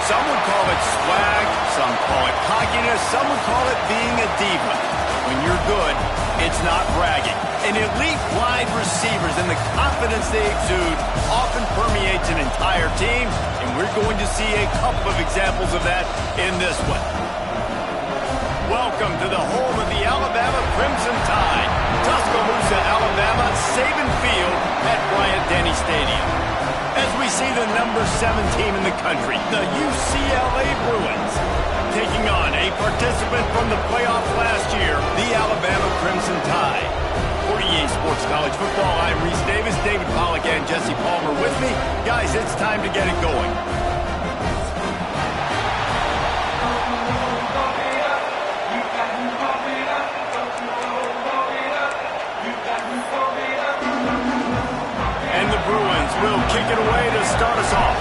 Some would call it swag, some call it cockiness, some would call it being a diva. When you're good, it's not bragging. And elite wide receivers and the confidence they exude often permeates an entire team, and we're going to see a couple of examples of that in this one. Welcome to the home of the Alabama Crimson Tide, Tuscaloosa, Alabama, Saban Field at Bryant-Denny Stadium. As we see the number 7 team in the country, the UCLA Bruins, taking on a participant from the playoffs last year, the Alabama Crimson Tide. For EA Sports College Football, I'm Reese Davis, David Pollack, and Jesse Palmer with me. Guys, it's time to get it going. And the Bruins will kick it away to start us off.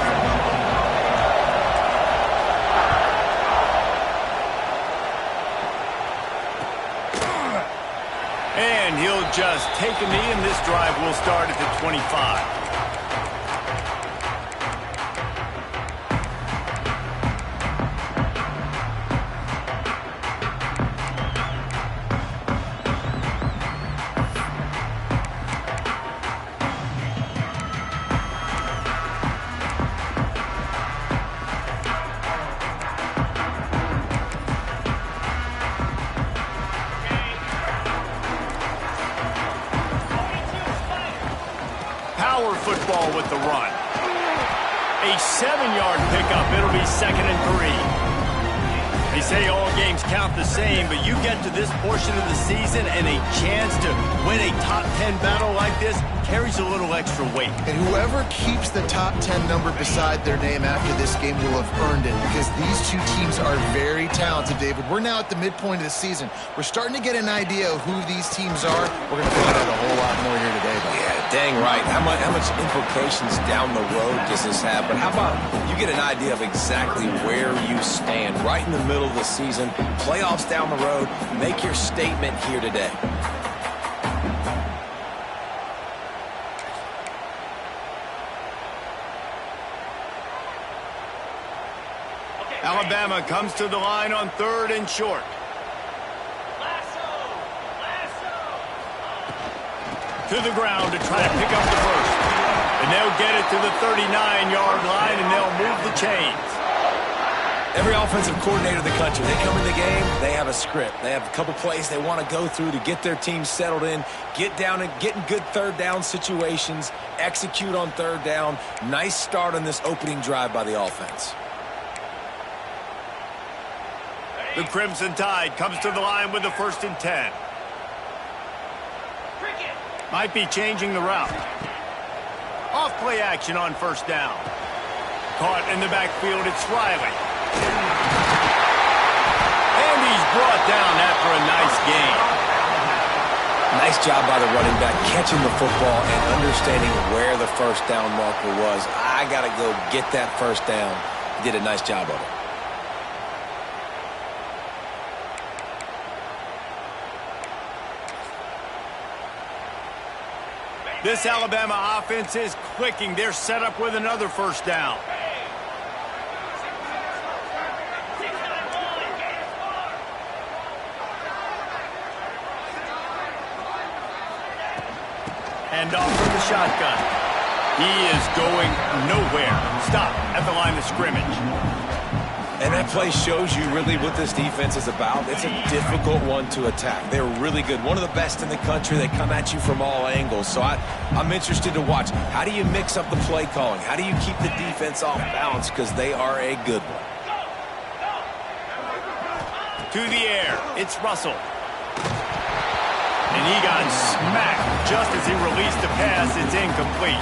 And he'll just take a knee, and this drive will start at the 25. Power football with the run. A 7-yard pickup. It'll be 2nd and 3. They say all games count the same, but you get to this portion of the season and a chance to win a top 10 battle like this carries a little extra weight. And whoever keeps the top 10 number beside their name after this game will have earned it, because these two teams are very talented, David. We're now at the midpoint of the season. We're starting to get an idea of who these teams are. We're going to find out a whole lot more here today, though. Yeah, dang right. How much implications down the road does this have? But how about you get an idea of exactly where you stand right in the middle of the season, playoffs down the road, make your statement here today. Alabama comes to the line on 3rd and short. To the ground to try to pick up the first. And they'll get it to the 39-yard line, and they'll move the chains. Every offensive coordinator in the country, they come in the game, they have a script. They have a couple plays they want to go through to get their team settled in, get down and get in good third down situations, execute on third down. Nice start on this opening drive by the offense. The Crimson Tide comes to the line with the 1st and 10. Might be changing the route. Off play action on 1st down. Caught in the backfield, it's Riley. And he's brought down after a nice gain. Nice job by the running back catching the football and understanding where the 1st down marker was. I got to go get that 1st down. He did a nice job of it. This Alabama offense is clicking. They're set up with another 1st down. And off from the shotgun. He is going nowhere. Stop at the line of scrimmage. And that play shows you really what this defense is about. It's a difficult one to attack. They're really good. One of the best in the country. They come at you from all angles. So I'm interested to watch. How do you mix up the play calling? How do you keep the defense off balance? Because they are a good one. To the air. It's Russell. And he got smacked just as he released the pass. It's incomplete.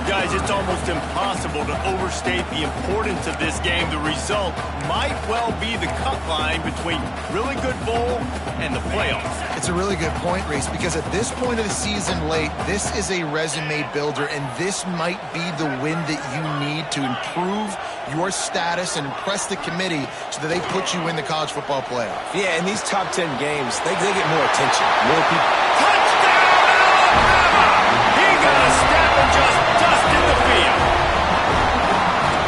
Guys, it's almost impossible to overstate the importance of this game. The result might well be the cut line between really good bowl and the playoffs. It's a really good point, Reese, because at this point of the season late, this is a resume builder, and this might be the win that you need to improve your status and impress the committee so that they put you in the college football playoff. Yeah, in these top 10 games, they get more attention. More people. Touchdown, Alabama! He got a step and just dusted the field.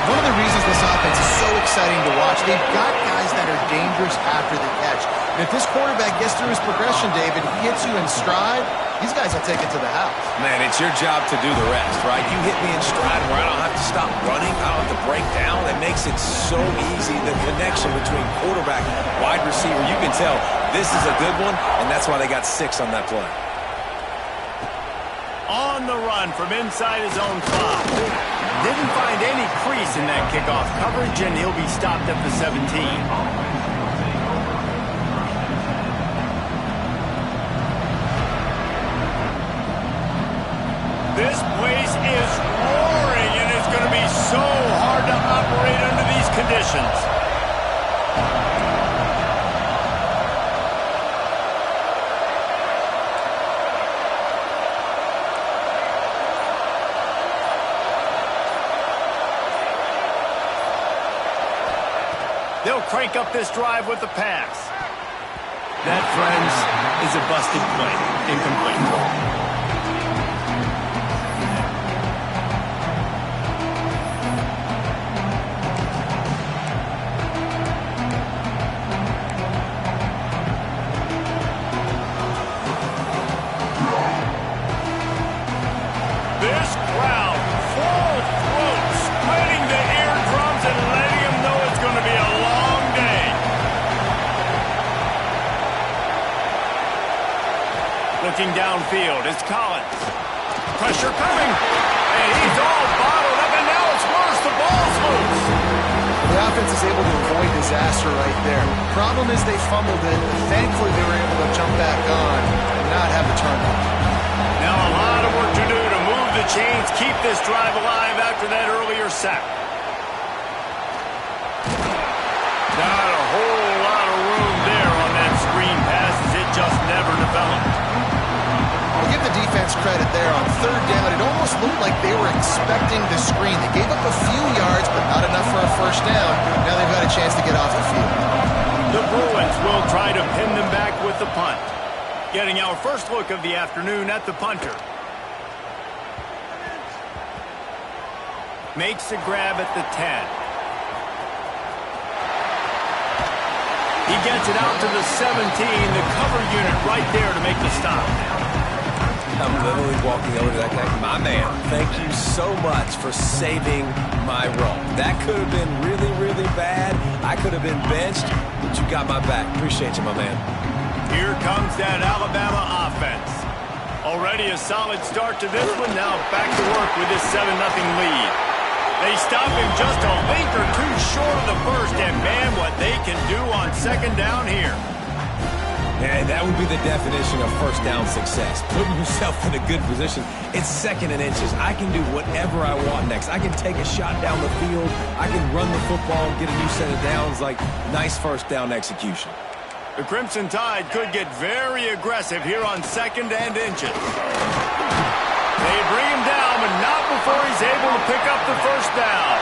One of the reasons this offense is so exciting to watch. They've got guys that are dangerous after the catch. And if this quarterback gets through his progression, David, he hits you in stride, these guys will take it to the house. Man, it's your job to do the rest, right? You hit me in stride where I don't have to stop running. I don't have to break down. It makes it so easy. The connection between quarterback, wide receiver, you can tell this is a good one, and that's why they got 6 on that play. On the run from inside his own 5. Didn't find any crease in that kickoff coverage, and he'll be stopped at the 17. This place is roaring, and it's going to be so hard to operate under these conditions. They'll crank up this drive with the pass. That, friends, is a busted play. Incomplete. Looking downfield, it's Collins. Pressure coming, and he's all bottled up, and now it's worse. The ball's loose. The offense is able to avoid disaster right there. Problem is they fumbled it, but thankfully they were able to jump back on and not have a turnover. Now a lot of work to do to move the chains, keep this drive alive after that earlier sack. Not a whole lot of room there on that screen pass as it just never developed. I'll give the defense credit there on 3rd down. It almost looked like they were expecting the screen. They gave up a few yards, but not enough for a 1st down. Now they've got a chance to get off the field. The Bruins will try to pin them back with the punt. Getting our first look of the afternoon at the punter. Makes a grab at the 10. He gets it out to the 17. The cover unit right there to make the stop. I'm literally walking over to that guy. My man, thank you so much for saving my run. That could have been really, really bad. I could have been benched, but you got my back. Appreciate you, my man. Here comes that Alabama offense. Already a solid start to this one. Now back to work with this 7-0 lead. They stop him just a link or two short of the first, and man, what they can do on 2nd down here. Yeah, that would be the definition of 1st down success. Putting yourself in a good position. It's 2nd and inches. I can do whatever I want next. I can take a shot down the field. I can run the football and get a new set of downs. Like, nice 1st down execution. The Crimson Tide could get very aggressive here on 2nd and inches. They bring him down, but not before he's able to pick up the 1st down.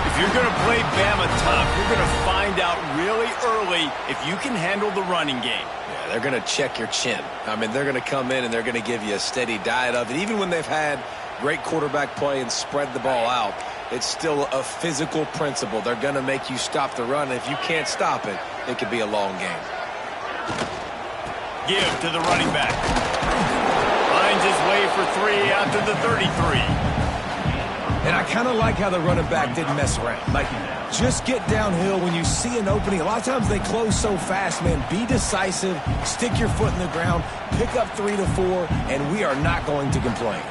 If you're going to play Bama tough, you're going to find out really early if you can handle the running game. Yeah, they're going to check your chin. I mean, they're going to come in and they're going to give you a steady diet of it. Even when they've had great quarterback play and spread the ball out, it's still a physical principle. They're going to make you stop the run. If you can't stop it, it could be a long game. Give to the running back. Finds his way for 3 out to the 33. And I kind of like how the running back didn't mess around. Like, just get downhill when you see an opening. A lot of times they close so fast, man. Be decisive, stick your foot in the ground, pick up 3 to 4, and we are not going to complain.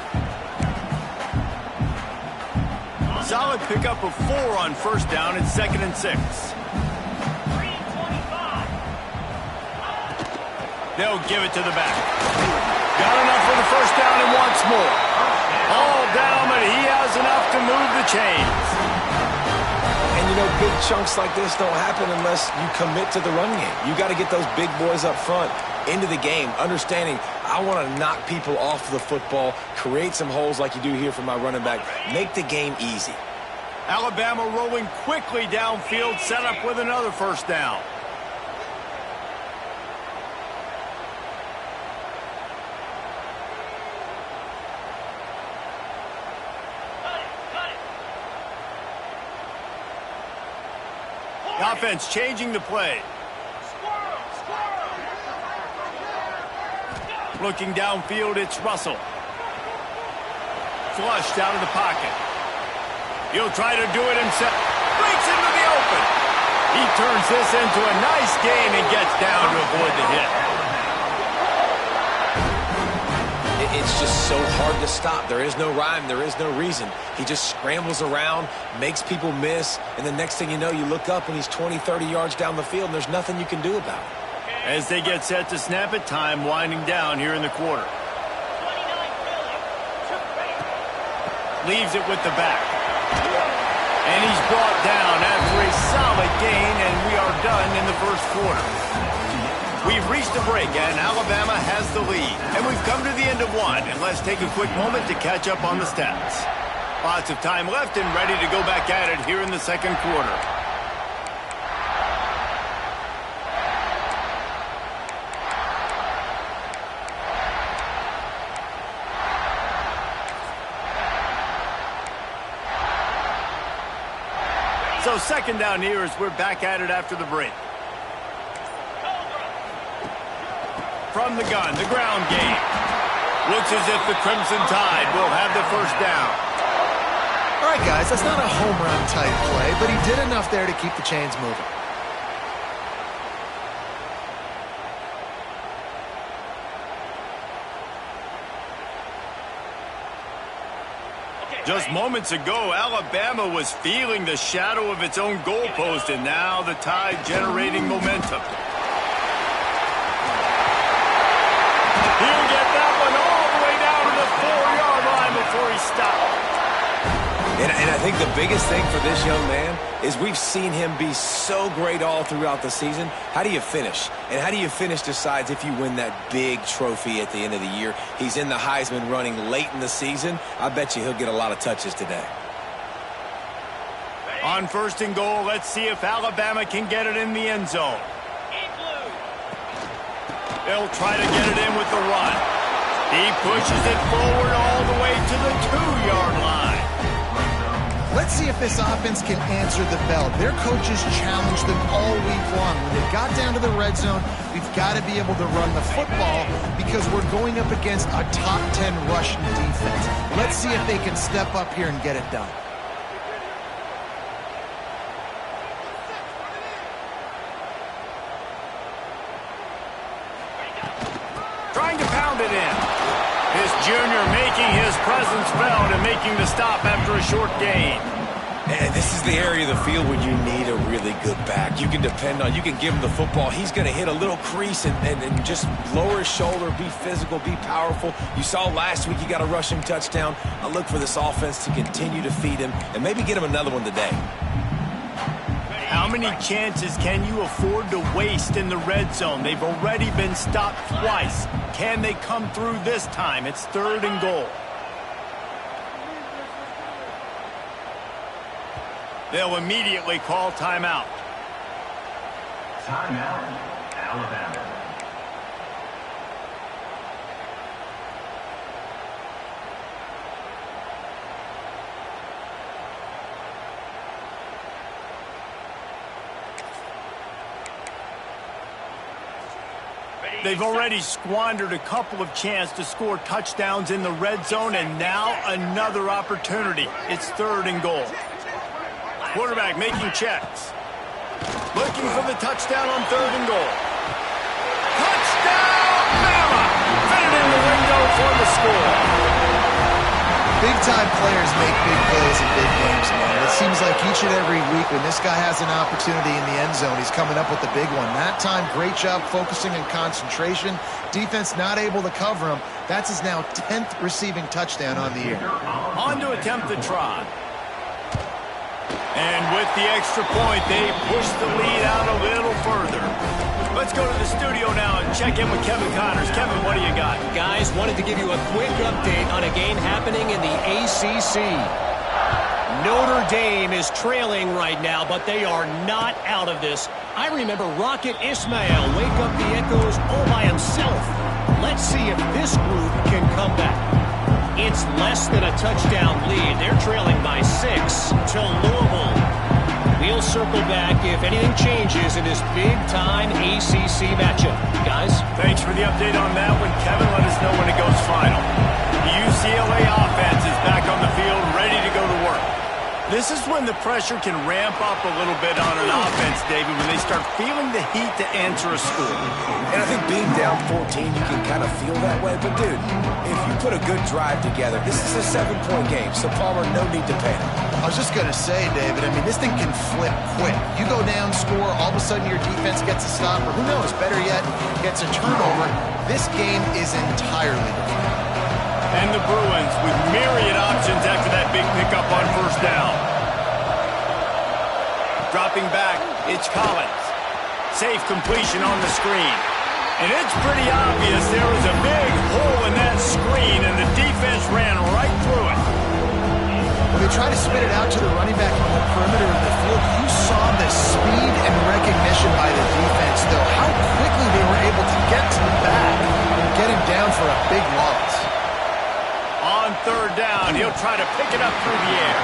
Solid pickup of 4 on 1st down. It's 2nd and 6. They'll give it to the back. Got enough for the 1st down and wants more. All down, but he has enough to move the chains. And, you know, big chunks like this don't happen unless you commit to the run game. You got to get those big boys up front into the game, understanding I want to knock people off the football, create some holes like you do here for my running back, make the game easy. Alabama rolling quickly downfield, set up with another 1st down. Offense changing the play. Looking downfield, it's Russell. Flushed out of the pocket. He'll try to do it himself. Breaks into the open. He turns this into a nice gain and gets down to avoid the hit. It's just so hard to stop. There is no rhyme. There is no reason. He just scrambles around, makes people miss, and the next thing you know, you look up and he's 20, 30 yards down the field, and there's nothing you can do about it. As they get set to snap it, time winding down here in the quarter. Leaves it with the back. And he's brought down after a solid gain, and we are done in the first quarter. We've reached a break, and Alabama has the lead. And we've come to the end of one, and let's take a quick moment to catch up on the stats. Lots of time left and ready to go back at it here in the second quarter. So second down here as we're back at it after the break. From the gun, the ground game. Looks as if the Crimson Tide will have the first down. All right, guys, that's not a home run type play, but he did enough there to keep the chains moving. Just moments ago, Alabama was feeling the shadow of its own goalpost, and now the Tide generating momentum. He'll get that one all the way down to the 4-yard line before he stopped. And I think the biggest thing for this young man is we've seen him be so great all throughout the season. How do you finish? And how do you finish decides if you win that big trophy at the end of the year. He's in the Heisman running late in the season. I bet you he'll get a lot of touches today. On first and goal, let's see if Alabama can get it in the end zone. They'll try to get it in with the run. He pushes it forward all the way to the 2-yard line. Let's see if this offense can answer the bell. Their coaches challenged them all week long. When they got down to the red zone, we've got to be able to run the football because we're going up against a top 10 rushing defense. Let's see if they can step up here and get it done. Trying to pound it in. This junior making his presence felt and making the stop after a short gain. And this is the area of the field where you need a really good back. You can depend on, you can give him the football. He's going to hit a little crease and just lower his shoulder, be physical, be powerful. You saw last week he got a rushing touchdown. I look for this offense to continue to feed him and maybe get him another one today. How many chances can you afford to waste in the red zone? They've already been stopped twice. Can they come through this time? It's third and goal. They'll immediately call timeout. Timeout, Alabama. They've already squandered a couple of chances to score touchdowns in the red zone, and now another opportunity. It's third and goal. Quarterback making checks. Looking for the touchdown on third and goal. Touchdown, Bama! Fit it in the window for the score. Big-time players make big plays in big games, man. It seems like each and every week when this guy has an opportunity in the end zone, he's coming up with the big one. That time, great job focusing and concentration. Defense not able to cover him. That's his now 10th receiving touchdown on the year. On to attempt the try. And with the extra point, they push the lead out a little further. Let's go to the studio now and check in with Kevin Connors. Kevin, what do you got? Guys, wanted to give you a quick update on a game happening in the ACC. Notre Dame is trailing right now, but they are not out of this. I remember Rocket Ismail wake up the echoes all by himself. Let's see if this group can come back. It's less than a touchdown lead. They're trailing by 6 to Louisville. We'll circle back if anything changes in this big-time ACC matchup. Guys? Thanks for the update on that one, Kevin. Let us know when it goes final. The UCLA offense is back on the field, ready to go to work. This is when the pressure can ramp up a little bit on an offense, David, when they start feeling the heat to answer a score. And I think being down 14, you can kind of feel that way. But, dude, if you put a good drive together, this is a 7-point game. So, Palmer, no need to panic. I was just going to say, David, I mean, this thing can flip quick. You go down, score, all of a sudden your defense gets a stop, or who knows, better yet, gets a turnover. This game is entirely different. And the Bruins with myriad options after that big pickup on first down. Dropping back, it's Collins. Safe completion on the screen. And it's pretty obvious there was a big hole in that screen, and the defense ran right through it. When they try to spit it out to the running back on the perimeter of the field, you saw the speed and recognition by the defense, though. How quickly they were able to get to the back and get him down for a big loss. On third down, he'll try to pick it up through the air.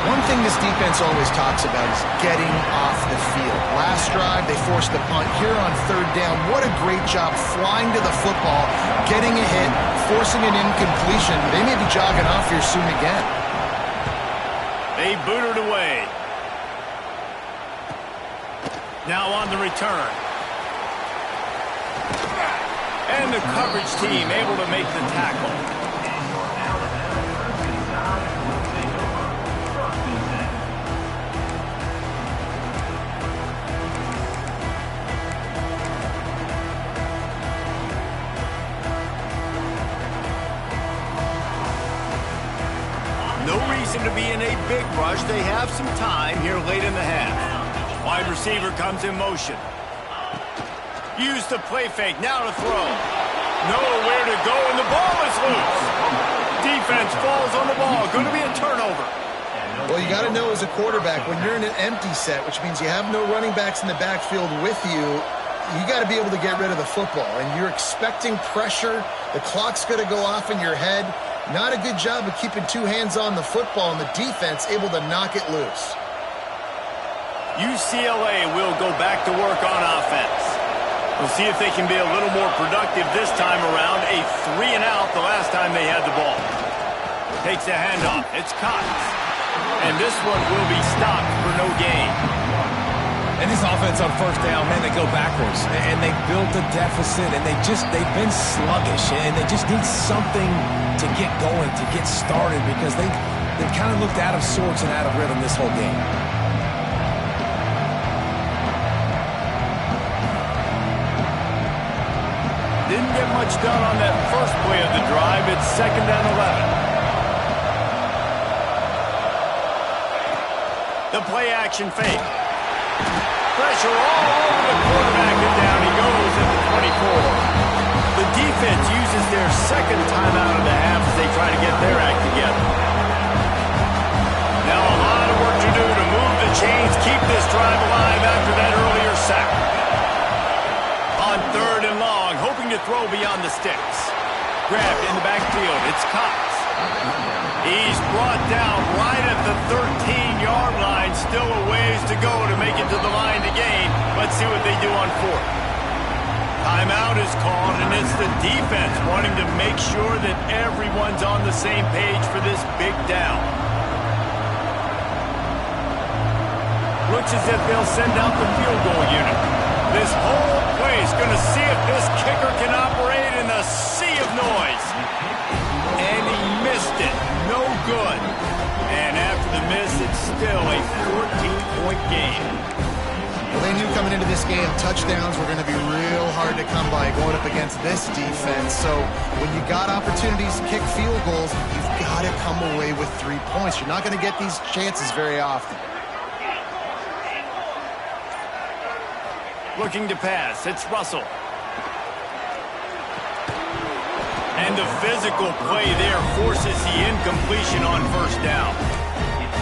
One thing this defense always talks about is getting off the field. Last drive, they forced the punt. Here on third down, what a great job flying to the football, getting a hit, forcing an incompletion. They may be jogging off here soon again. They booted away. Now on the return. And the coverage team able to make the tackle. No reason to be in a big rush. They have some time here late in the half. Wide receiver comes in motion. Use the play fake. Now to throw. Nowhere to go, and the ball is loose. Defense falls on the ball. Going to be a turnover. Well, you got to know as a quarterback, when you're in an empty set, which means you have no running backs in the backfield with you, you got to be able to get rid of the football. And you're expecting pressure. The clock's going to go off in your head. Not a good job of keeping two hands on the football, and the defense able to knock it loose. UCLA will go back to work on offense. We'll see if they can be a little more productive this time around. A 3-and-out the last time they had the ball. Takes a handoff. It's Cox. And this one will be stopped for no gain. And this offense on first down, man, they go backwards. And they built a deficit, and they've been sluggish. And they just need something to get going, to get started, because they've kind of looked out of sorts and out of rhythm this whole game. Didn't get much done on that first play of the drive. It's 2nd and 11. The play action fake. Pressure all over the quarterback, and down he goes at the 24. The defense uses their second timeout of the half as they try to get their act together. Now a lot of work to do to move the chains, keep this drive alive after that earlier sack. On third and long, hoping to throw beyond the sticks. Grabbed in the backfield, it's Cox. He's brought down right at the 13-yard line. Still a ways to go to make it to the line to gain. Let's see what they do on fourth. Timeout is called, and it's the defense wanting to make sure that everyone's on the same page for this big down. Looks as if they'll send out the field goal unit. This whole place going to see if this kicker can operate in the sea of noise. And he missed it. No good. And after the miss, it's still a 14-point game. Well, they knew coming into this game, touchdowns were going to be real hard to come by going up against this defense. So when you got opportunities to kick field goals, you've got to come away with 3 points. You're not going to get these chances very often. Looking to pass. It's Russell. And the physical play there forces the incompletion on first down.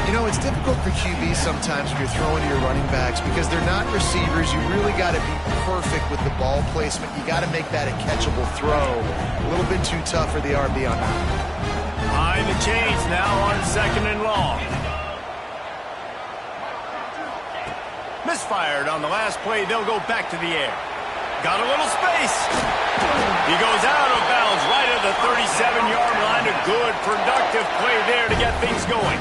You know, it's difficult for QBs sometimes when you're throwing to your running backs because they're not receivers. You really got to be perfect with the ball placement. You got to make that a catchable throw. A little bit too tough for the RB on that. Behind the chains now on 2nd and long. misfired on the last play. They'll go back to the air. Got a little space. He goes out of bounds right at the 37-yard line. A good, productive play there to get things going.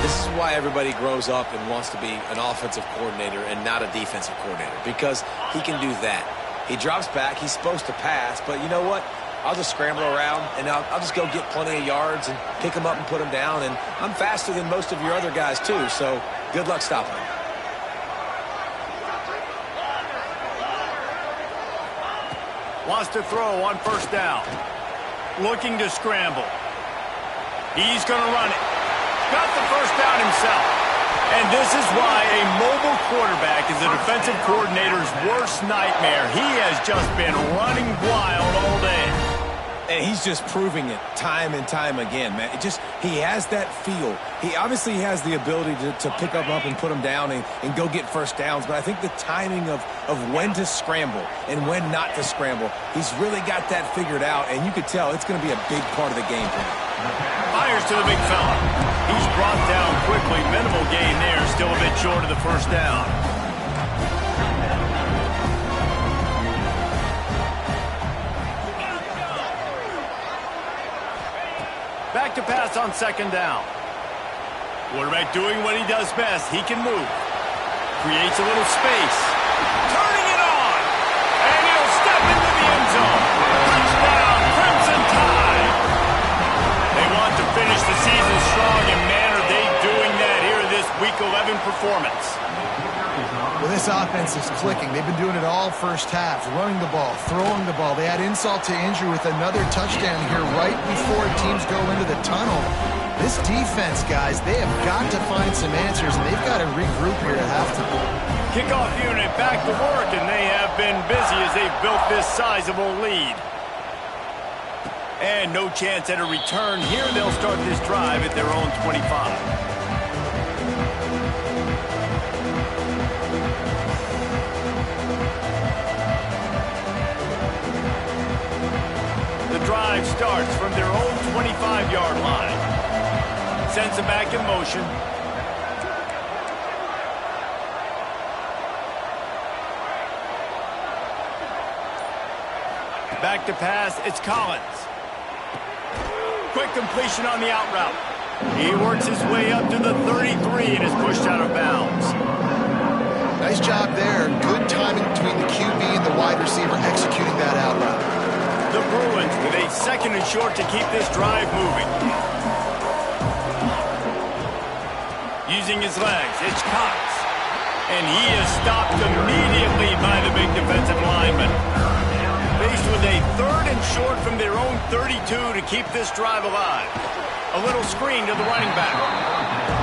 This is why everybody grows up and wants to be an offensive coordinator and not a defensive coordinator, because he can do that. He drops back. He's supposed to pass, but you know what? I'll just scramble around, and I'll just go get plenty of yards and pick them up and put them down. And I'm faster than most of your other guys, too, so good luck stopping him. Wants to throw on first down. Looking to scramble. He's going to run it. Got the first down himself. And this is why a mobile quarterback is a defensive coordinator's worst nightmare. He has just been running wild all day. And he's just proving it time and time again, man. He has that feel. He obviously has the ability to pick them up and put them down and go get first downs. But I think the timing of when to scramble and when not to scramble, he's really got that figured out. And you could tell it's going to be a big part of the game for him. Fires to the big fella. He's brought down quickly. Minimal gain there. Still a bit short of the first down. Back to pass on second down. Quarterback doing what he does best. He can move. Creates a little space. Turning it on. And he'll step into the end zone. Touchdown, Crimson Tide. They want to finish the season strong, and man, are they doing that here in this Week 11 performance. Well, this offense is clicking. They've been doing it all first half, running the ball, throwing the ball. They add insult to injury with another touchdown here right before teams go into the tunnel. This defense, guys, they have got to find some answers, and they've got to regroup here at halftime. Kickoff unit back to work, and they have been busy as they've built this sizable lead. And no chance at a return here. They'll start this drive at their own 25. The drive starts from their own 25-yard line. Sends it back in motion. Back to pass, it's Collins. Quick completion on the out route. He works his way up to the 33 and is pushed out of bounds. Nice job there. Good timing between the QB and the wide receiver executing that out route. The Bruins with a second and short to keep this drive moving. Using his legs, it's Cox. And he is stopped immediately by the big defensive lineman. Faced with a third and short from their own 32 to keep this drive alive. A little screen to the running back.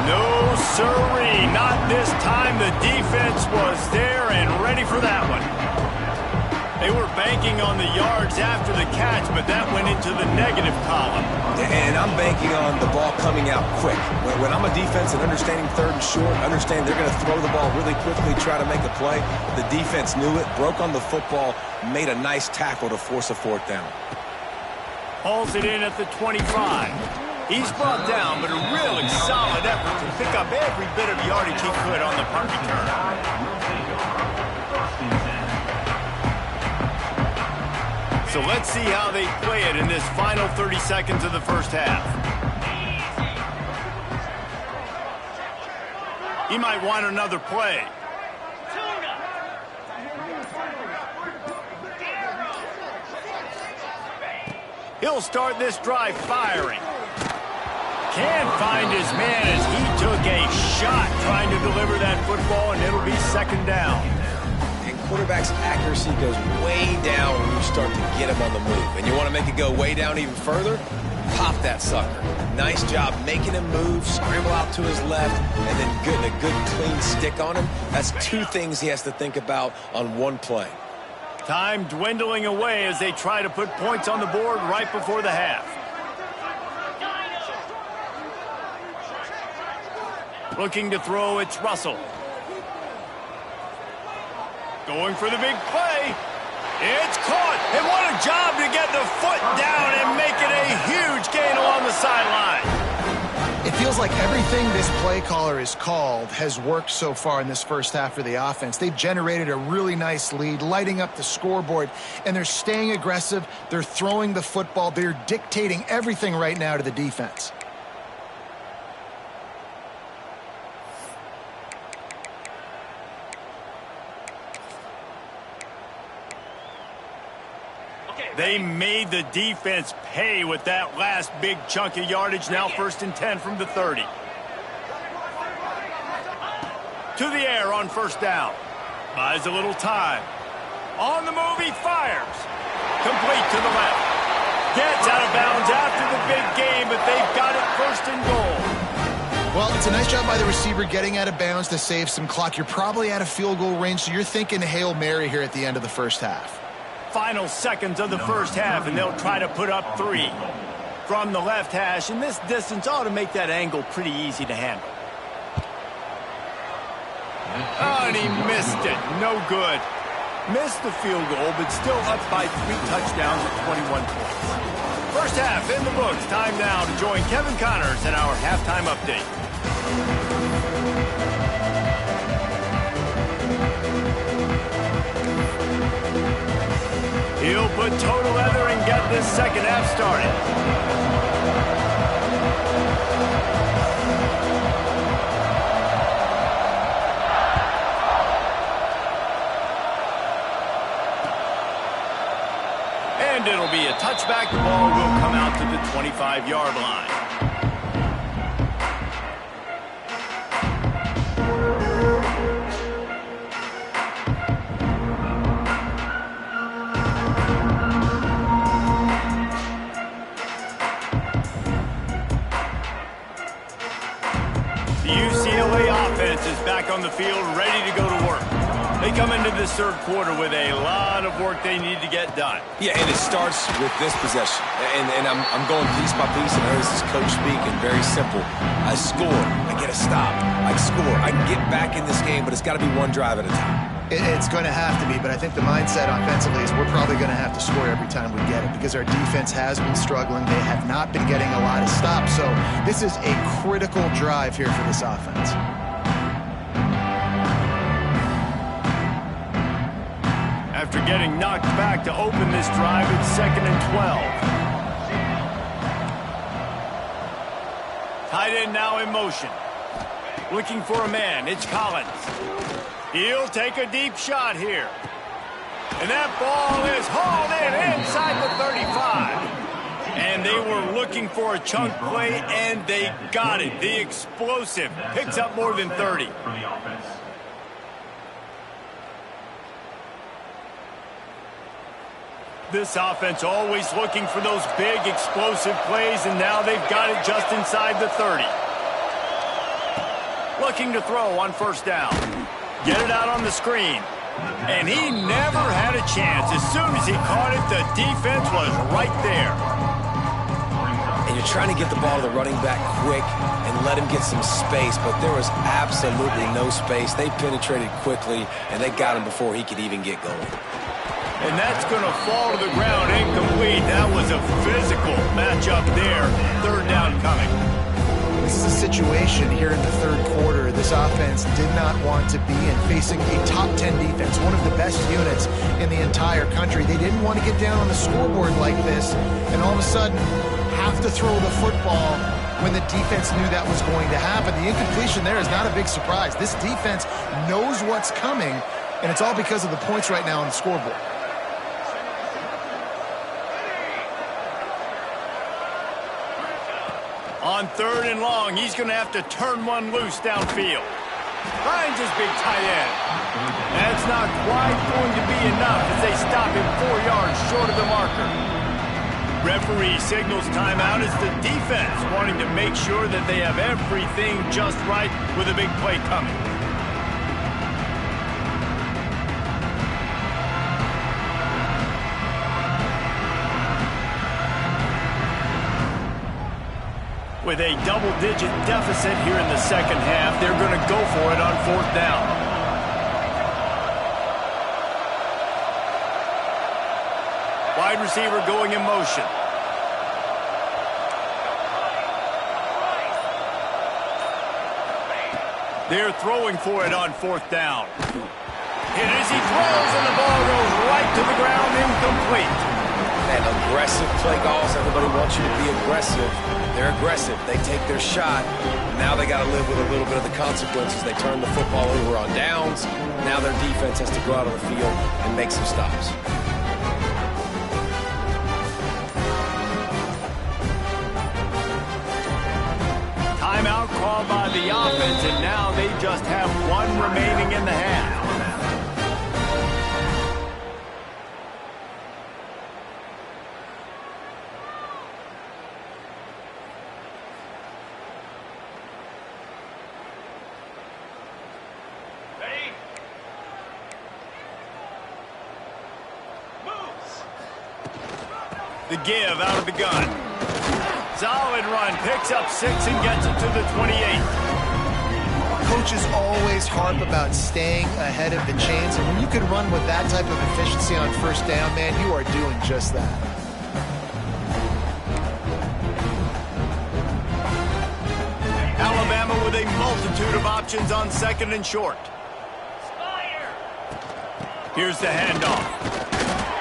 No sirree, not this time. The defense was there and ready for that one. They were banking on the yards after the catch, but that went into the negative column. And I'm banking on the ball coming out quick. When I'm a defense and understanding third and short, understand they're going to throw the ball really quickly, try to make a play. The defense knew it, broke on the football, made a nice tackle to force a fourth down. Hauls it in at the 25. He's brought down, but a really solid effort to pick up every bit of yardage he could on the punt return. So let's see how they play it in this final 30 seconds of the first half. He might want another play. He'll start this drive firing. Can't find his man as he took a shot trying to deliver that football, and it'll be second down. And quarterback's accuracy goes way down when you start to get him on the move. And you want to make it go way down even further? Pop that sucker. Nice job making him move, scramble out to his left, and then getting a good clean stick on him. That's two things he has to think about on one play. Time dwindling away as they try to put points on the board right before the half. Looking to throw, it's Russell. Going for the big play. It's caught. And what a job to get the foot down and make it a huge gain along the sideline. It feels feels like everything this play caller has called has worked so far in this first half for the offense. They've generated a really nice lead, lighting up the scoreboard, and they're staying aggressive. They're throwing the football. They're dictating everything right now to the defense. They made the defense pay with that last big chunk of yardage. Now 1st and 10 from the 30. To the air on 1st down. Buys a little time. On the move, he fires. Complete to the left. Gets out of bounds after the big game, but they've got it 1st and goal. Well, it's a nice job by the receiver getting out of bounds to save some clock. You're probably out of field goal range, so you're thinking Hail Mary here at the end of the first half. Final seconds of the first half, and they'll try to put up 3. From the left hash, and this distance ought to make that angle pretty easy to handle. Oh, and he missed it. No good. Missed the field goal, but still up by 3 touchdowns at 21 points. First half in the books. Time now to join Kevin Connors in our halftime update. He'll put toe to leather and get this second half started. And it'll be a touchback. The ball will come out to the 25-yard line. On the field, ready to go to work. They come into this third quarter with a lot of work they need to get done. Yeah, and it starts with this possession. And I'm going piece by piece, and this is coach speaking. Very simple. I score. I get a stop. I score. I can get back in this game, but it's got to be one drive at a time. It's going to have to be, but I think the mindset offensively is we're probably going to have to score every time we get it because our defense has been struggling. They have not been getting a lot of stops, so this is a critical drive here for this offense. After getting knocked back to open this drive, it's 2nd and 12. Tight end now in motion. Looking for a man. It's Collins. He'll take a deep shot here. And that ball is hauled in inside the 35. And they were looking for a chunk play, and they got it. The explosive picks up more than 30. This offense always looking for those big explosive plays, and now they've got it just inside the 30. Looking to throw on 1st down. Get it out on the screen. And he never had a chance. As soon as he caught it, the defense was right there. And you're trying to get the ball to the running back quick and let him get some space, but there was absolutely no space. They penetrated quickly, and they got him before he could even get going. And that's going to fall to the ground incomplete. That was a physical matchup there. 3rd down coming. This is a situation here in the third quarter this offense did not want to be in, facing a top 10 defense, one of the best units in the entire country. They didn't want to get down on the scoreboard like this and all of a sudden have to throw the football when the defense knew that was going to happen. The incompletion there is not a big surprise. This defense knows what's coming, and it's all because of the points right now on the scoreboard. On 3rd and long, he's going to have to turn one loose downfield. Finds his big tight end. That's not quite going to be enough as they stop him 4 yards short of the marker. Referee signals timeout as the defense wanting to make sure that they have everything just right with a big play coming. With a double-digit deficit here in the second half, they're going to go for it on 4th down. Wide receiver going in motion. They're throwing for it on 4th down. And as he throws, and the ball goes right to the ground, incomplete. Man, aggressive play calls. Everybody wants you to be aggressive. They're aggressive. They take their shot. Now they got to live with a little bit of the consequences. They turn the football over on downs. Now their defense has to go out on the field and make some stops. Timeout called by the offense, and now they just have one remaining in the half. The give out of the gun. Solid run, picks up 6 and gets it to the 28. Coaches always harp about staying ahead of the chains, and when you can run with that type of efficiency on 1st down, man, you are doing just that. Alabama with a multitude of options on 2nd and short. Here's the handoff.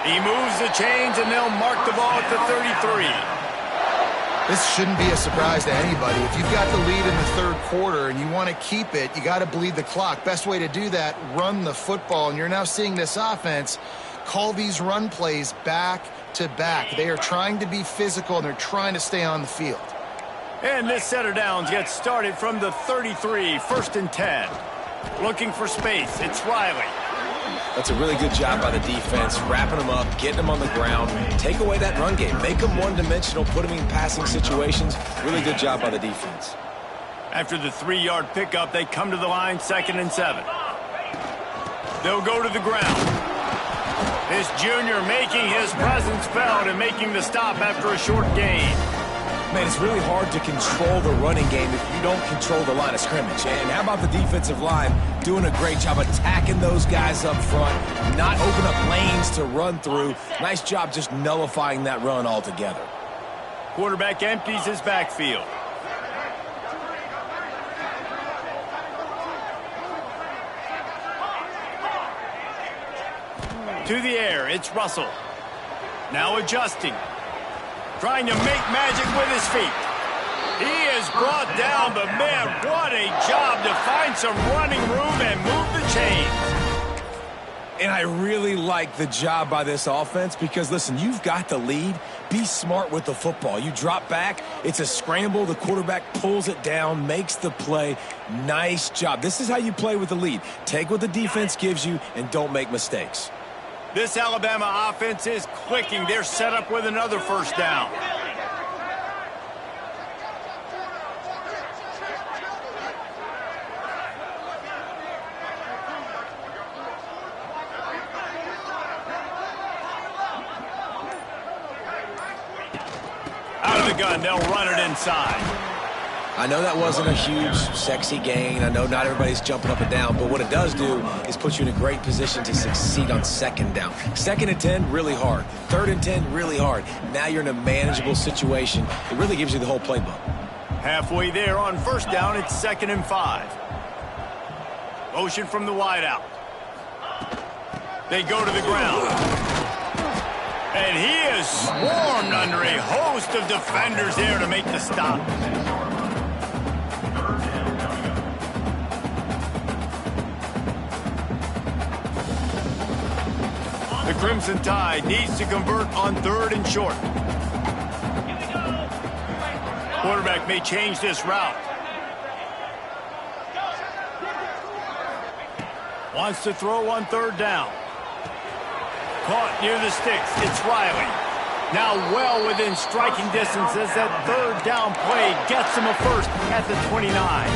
He moves the chains, and they'll mark the ball at the 33. This shouldn't be a surprise to anybody. If you've got the lead in the 3rd quarter and you want to keep it, you got to bleed the clock. Best way to do that, run the football. And you're now seeing this offense call these run plays back to back. They are trying to be physical, and they're trying to stay on the field. And this set of downs gets started from the 33, 1st and 10. Looking for space, it's Riley. That's a really good job by the defense, wrapping them up, getting them on the ground. Take away that run game. Make them one-dimensional, put them in passing situations. Really good job by the defense. After the 3-yard pickup, they come to the line, 2nd and 7. They'll go to the ground. This junior making his presence felt and making the stop after a short gain. Man, it's really hard to control the running game if you don't control the line of scrimmage. And how about the defensive line doing a great job attacking those guys up front, not open up lanes to run through. Nice job just nullifying that run altogether. Quarterback empties his backfield. To the air, it's Russell. Now adjusting. Trying to make magic with his feet. He is brought down, but man, what a job to find some running room and move the chains. And I really like the job by this offense because, listen, you've got the lead. Be smart with the football. You drop back, it's a scramble. The quarterback pulls it down, makes the play. Nice job. This is how you play with the lead. Take what the defense gives you and don't make mistakes. This Alabama offense is clicking. They're set up with another 1st down. Out of the gun, they'll run it inside. I know that wasn't a huge, sexy gain. I know not everybody's jumping up and down, but what it does do is put you in a great position to succeed on 2nd down. 2nd and 10, really hard. 3rd and 10, really hard. Now you're in a manageable situation. It really gives you the whole playbook. Halfway there on 1st down, it's 2nd and 5. Motion from the wideout. They go to the ground. And he is swarmed under a host of defenders there to make the stop. The Crimson Tide needs to convert on 3rd and short. Quarterback may change this route. Wants to throw on 3rd down. Caught near the sticks. It's Riley. Now well within striking distance as that 3rd down play gets him a 1st at the 29.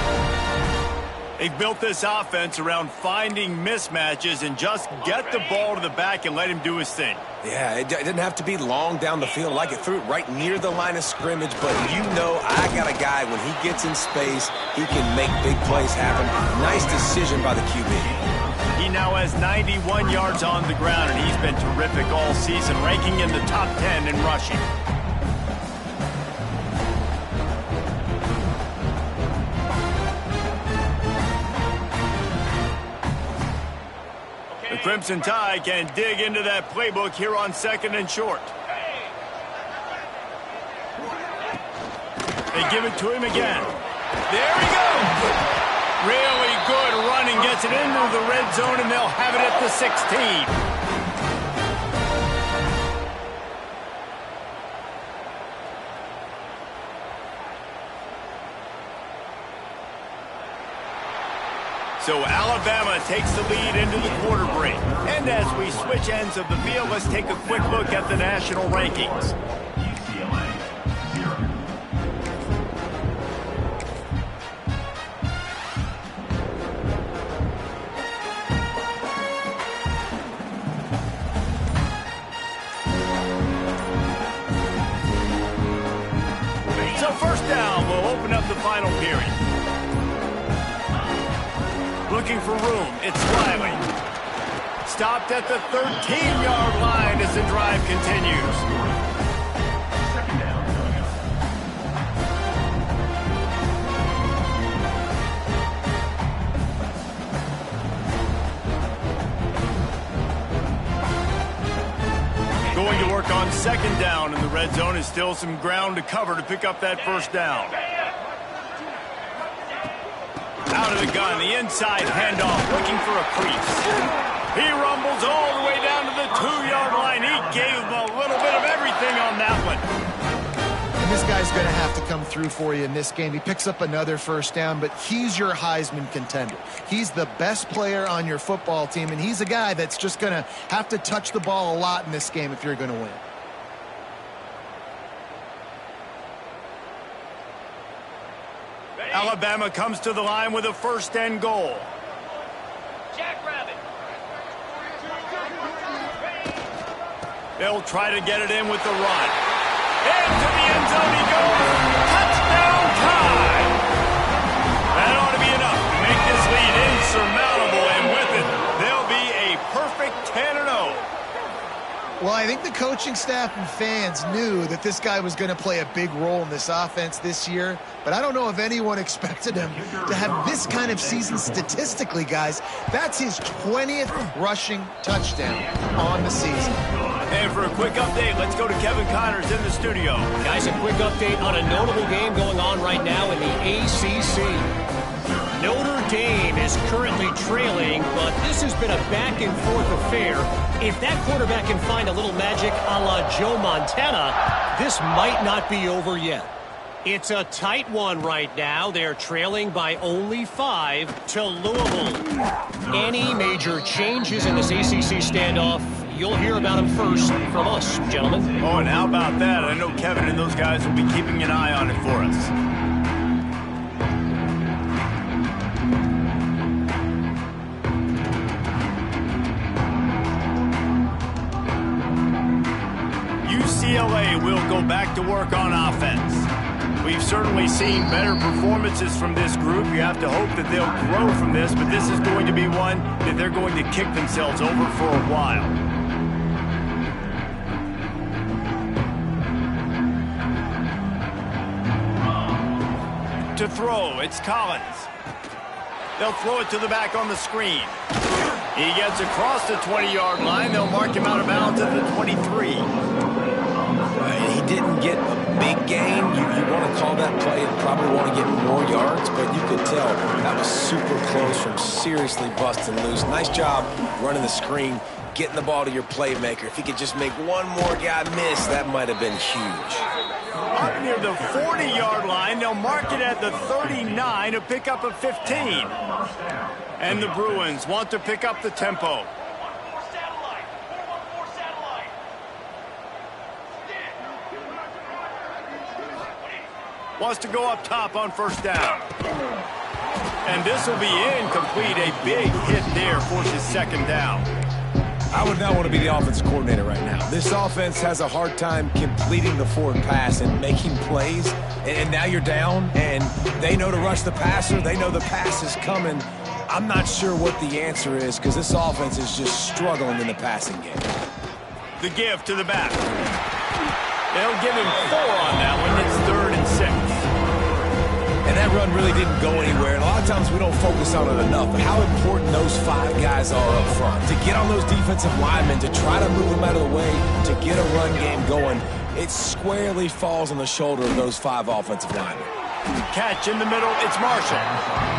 They've built this offense around finding mismatches and just get the ball to the back and let him do his thing. Yeah, it didn't have to be long down the field. Like it threw it right near the line of scrimmage, but you know I got a guy, when he gets in space, he can make big plays happen. Nice decision by the QB. He now has 91 yards on the ground, and he's been terrific all season, ranking in the top 10 in rushing. Crimson Tide can dig into that playbook here on 2nd and short. They give it to him again. There he goes. Really good running, gets it into the red zone, and they'll have it at the 16. So Alabama takes the lead into the quarter break. And as we switch ends of the field, let's take a quick look at the national rankings. UCLA, 0. So first down, we'll open up the final period. Looking for room, it's Riley. Stopped at the 13-yard line as the drive continues. Second down. Going to work on 2nd down in the red zone is still some ground to cover to pick up that first down. Out of the gun, the inside handoff, looking for a crease. He rumbles all the way down to the 2-yard line. He gave him a little bit of everything on that one. And this guy's going to have to come through for you in this game. He picks up another first down, but he's your Heisman contender. He's the best player on your football team, and he's a guy that's just going to have to touch the ball a lot in this game if you're going to win. Alabama comes to the line with a 1st and goal. They'll try to get it in with the run. Into the end zone he goes. Touchdown, Tide! That ought to be enough to make this lead insurmountable, and with it, they'll be a perfect 10-0. Well, I think the coaching staff and fans knew that this guy was going to play a big role in this offense this year, but I don't know if anyone expected him to have this kind of season statistically, guys. That's his 20th rushing touchdown on the season. And for a quick update, let's go to Kevin Connors in the studio. Guys, a quick update on a notable game going on right now in the ACC. Notre Dame is currently trailing, but this has been a back-and-forth affair. If that quarterback can find a little magic a la Joe Montana, this might not be over yet. It's a tight one right now. They're trailing by only 5 to Louisville. Any major changes in this ACC standoff, you'll hear about them first from us, gentlemen. Oh, and how about that? I know Kevin and those guys will be keeping an eye on it for us. UCLA will go back to work on offense. We've certainly seen better performances from this group. You have to hope that they'll grow from this, but this is going to be one that they're going to kick themselves over for a while. To throw, it's Collins. They'll throw it to the back on the screen. He gets across the 20-yard line. They'll mark him out of bounds at the 23. He didn't get a big gain. You want to call that play and probably want to get more yards, but you could tell that was super close from seriously busting loose. Nice job running the screen, getting the ball to your playmaker. If he could just make one more guy miss, that might have been huge. Up near the 40-yard line, they'll mark it at the 39 to pick up a 15. And the Bruins want to pick up the tempo. Wants to go up top on first down. And this will be incomplete. A big hit there forces 2nd down. I would not want to be the offensive coordinator right now. This offense has a hard time completing the forward pass and making plays. And now you're down, and they know to rush the passer. They know the pass is coming. I'm not sure what the answer is because this offense is just struggling in the passing game. The give to the back. They'll give him 4 on that one. It's 3rd and 6. And that run really didn't go anywhere, and a lot of times we don't focus on it enough, but how important those 5 guys are up front. To get on those defensive linemen, to try to move them out of the way, to get a run game going, it squarely falls on the shoulder of those 5 offensive linemen. Catch in the middle, it's Marshall.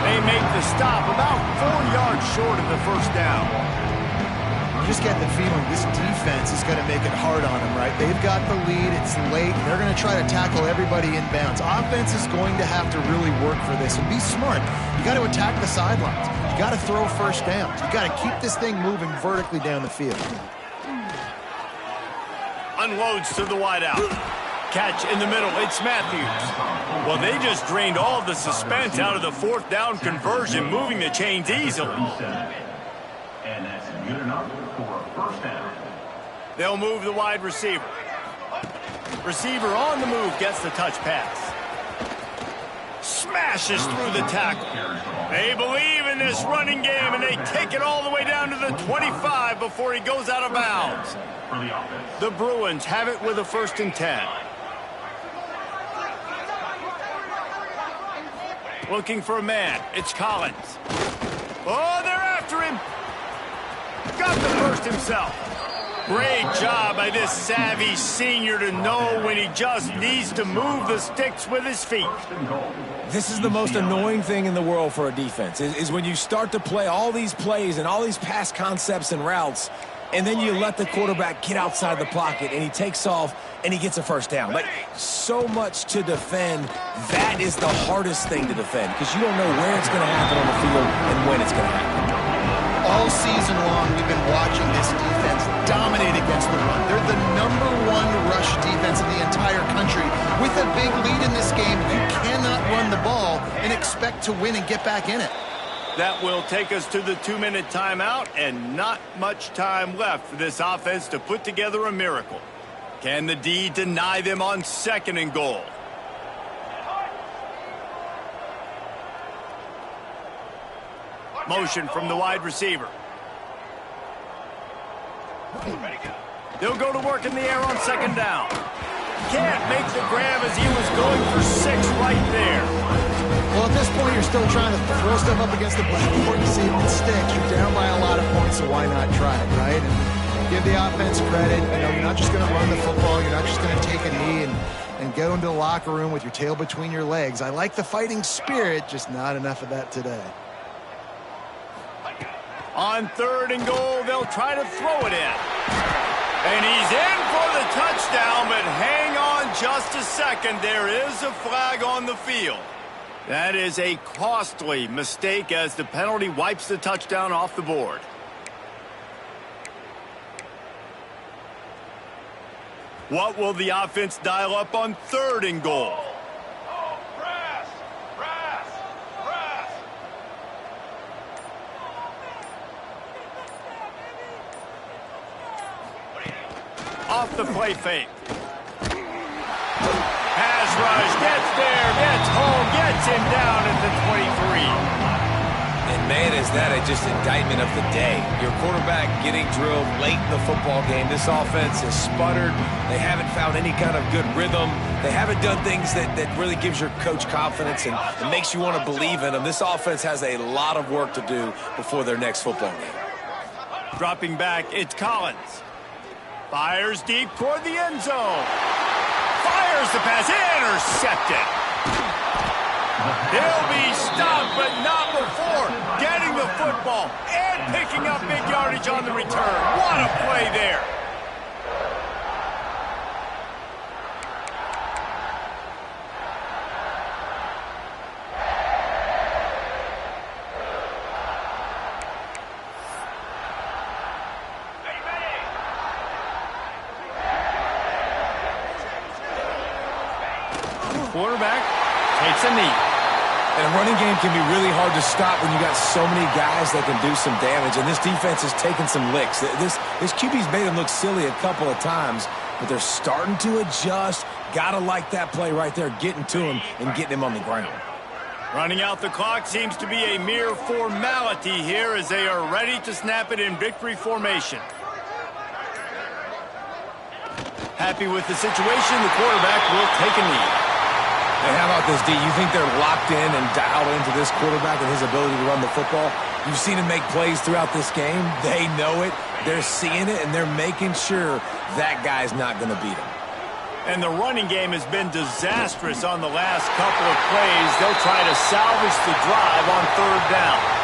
They make the stop about 4 yards short of the first down. You just get the feeling this defense is going to make it hard on them, right? They've got the lead, it's late, they're going to try to tackle everybody inbounds. Offense is going to have to really work for this and be smart. You got to attack the sidelines. You got to throw first downs. You got to keep this thing moving vertically down the field. Unloads to the wideout. Catch in the middle, it's Matthews. Well, they just drained all the suspense out of the 4th down conversion, moving the chains easily. And that's good enough for a first down. They'll move the wide receiver. Receiver on the move, gets the touch pass. Smashes through the tackle. They believe in this running game, and they take it all the way down to the 25 before he goes out of bounds. The Bruins have it with a 1st and 10. Looking for a man. It's Collins. Oh, they're after him. Got the first himself. Great job by this savvy senior to know when he just needs to move the sticks with his feet. This is the most annoying thing in the world for a defense, is when you start to play all these plays and all these pass concepts and routes, and then you let the quarterback get outside the pocket, and he takes off, and he gets a first down. Like, so much to defend. That is the hardest thing to defend, because you don't know where it's going to happen on the field and when it's going to happen. All season long, we've been watching this defense dominate against the run. They're the #1 rush defense in the entire country. With a big lead in this game, you cannot run the ball and expect to win and get back in it. That will take us to the 2-minute timeout, and not much time left for this offense to put together a miracle. Can the D deny them on 2nd and goal? Motion from the wide receiver. They'll go to work in the air on 2nd down. Can't make the grab as he was going for 6 right there. Well, at this point, you're still trying to throw stuff up against the blackboard to see if it sticks. You're down by a lot of points, so why not try it, right? And give the offense credit. You know, you're not just going to run the football. You're not just going to take a knee and go into the locker room with your tail between your legs. I like the fighting spirit, just not enough of that today. On 3rd and goal, they'll try to throw it in. And he's in for the touchdown, but hang on just a second. There is a flag on the field. That is a costly mistake as the penalty wipes the touchdown off the board. What will the offense dial up on 3rd and goal? Off the play fake. Pass rush, gets there, gets home, gets him down at the 23. And man, is that just indictment of the day. Your quarterback getting drilled late in the football game. This offense has sputtered. They haven't found any kind of good rhythm. They haven't done things that really gives your coach confidence and makes you want to believe in them. This offense has a lot of work to do before their next football game. Dropping back, it's Collins. Fires deep toward the end zone. Fires the pass, intercepted. He'll be stopped, but not before getting the football and picking up big yardage on the return. What a play there. Quarterback takes a knee. And a running game can be really hard to stop when you got so many guys that can do some damage. And this defense has taken some licks. This QB's made them look silly a couple of times, but they're starting to adjust. Gotta like that play right there, getting to him and getting him on the ground. Running out the clock seems to be a mere formality here as they are ready to snap it in victory formation. Happy with the situation, the quarterback will take a knee. And how about this, D? You think they're locked in and dialed into this quarterback and his ability to run the football? You've seen him make plays throughout this game. They know it. They're seeing it, and they're making sure that guy's not going to beat him. And the running game has been disastrous on the last couple of plays. They'll try to salvage the drive on third down.